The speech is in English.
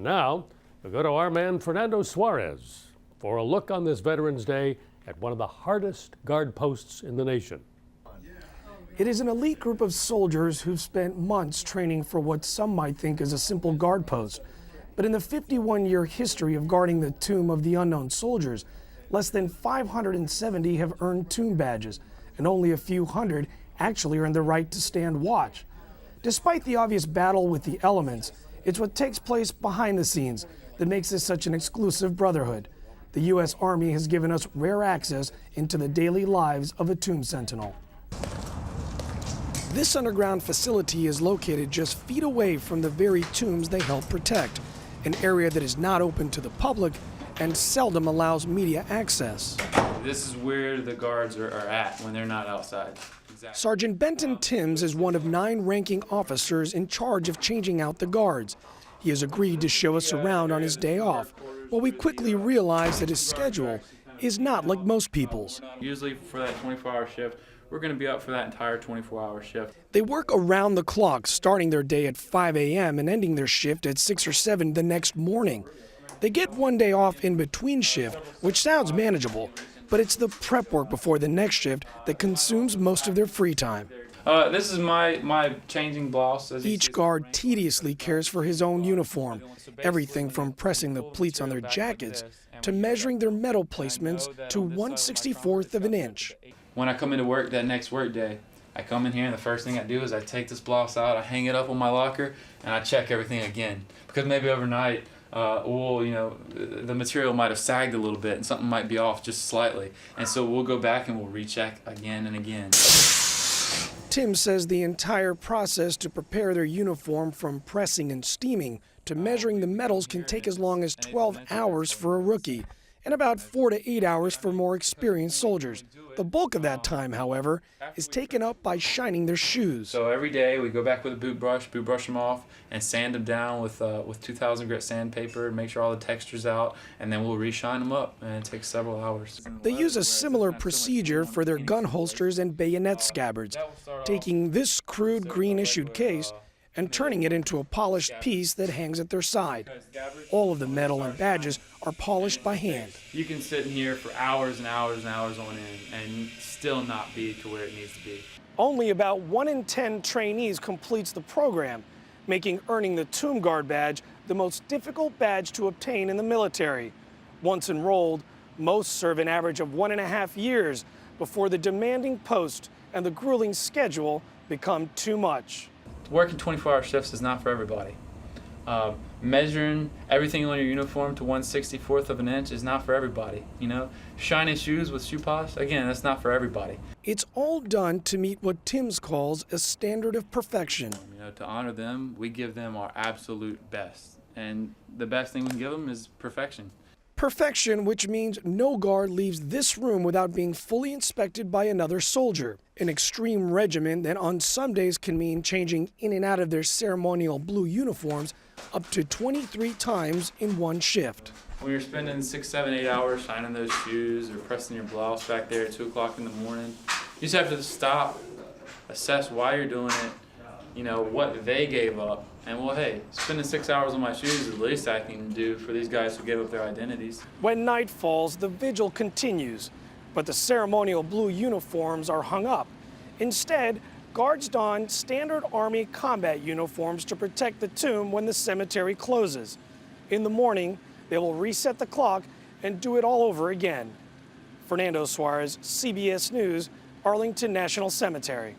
And now, we go to our man Fernando Suarez for a look on this Veterans Day at one of the hardest guard posts in the nation. It is an elite group of soldiers who've spent months training for what some might think is a simple guard post. But in the 51-year history of guarding the tomb of the unknown soldiers, less than 570 have earned tomb badges, and only a few hundred actually earned the right to stand watch. Despite the obvious battle with the elements, it's what takes place behind the scenes that makes this such an exclusive brotherhood. The U.S. Army has given us rare access into the daily lives of a tomb sentinel. This underground facility is located just feet away from the very tombs they help protect, an area that is not open to the public and seldom allows media access. This is where the guards are at when they're not outside. Exactly. Sergeant Benton Timms is one of 9 ranking officers in charge of changing out the guards. He has agreed to show us around on his day off, but we quickly realize that his schedule is not like most people's. Usually for that 24-hour shift, we're going to be up for that entire 24-hour shift. They work around the clock, starting their day at 5 a.m. and ending their shift at 6 or 7 the next morning. They get one day off in between shift, which sounds manageable, but it's the prep work before the next shift that consumes most of their free time. This is my changing blouse. Each guard tediously cares for his own uniform, everything from pressing the pleats on their jackets to measuring their medal placements to 1/64th of an inch. When I come into work that next work day, I come in here and the first thing I do is I take this blouse out, I hang it up on my locker, and I check everything again. Because maybe overnight, the material might have sagged a little bit and something might be off just slightly. And so we'll go back and we'll recheck again and again. Tim says the entire process to prepare their uniform, from pressing and steaming to measuring the medals, can take as long as 12 hours for a rookie and about 4 to 8 hours for more experienced soldiers. The bulk of that time, however, is taken up by shining their shoes. So every day we go back with a boot brush them off, and sand them down with 2,000 grit sandpaper, make sure all the texture's out, and then we'll re-shine them up, and it takes several hours. They use a similar procedure for their gun holsters and bayonet scabbards, taking this crude green-issued case and turning it into a polished piece that hangs at their side. All of the medal and badges are polished by hand. You can sit in here for hours and hours and hours on end and still not be to where it needs to be. Only about 1 in 10 trainees completes the program, making earning the Tomb Guard badge the most difficult badge to obtain in the military. Once enrolled, most serve an average of 1.5 years before the demanding post and the grueling schedule become too much. Working 24-hour shifts is not for everybody. Measuring everything on your uniform to 1/64th of an inch is not for everybody. Shining shoes with shoe polish, again, that's not for everybody. It's all done to meet what Timms calls a standard of perfection. To honor them, we give them our absolute best, and the best thing we can give them is perfection. Perfection, which means no guard leaves this room without being fully inspected by another soldier. An extreme regimen that on some days can mean changing in and out of their ceremonial blue uniforms up to 23 times in one shift. When you're spending 6, 7, 8 hours shining those shoes or pressing your blouse back there at 2 o'clock in the morning, you just have to stop, assess why you're doing it, what they gave up. And well, hey, spending 6 hours on my shoes is the least I can do for these guys who gave up their identities. When night falls, the vigil continues, but the ceremonial blue uniforms are hung up. Instead, guards don standard Army combat uniforms to protect the tomb when the cemetery closes. In the morning, they will reset the clock and do it all over again. Fernando Suarez, CBS News, Arlington National Cemetery.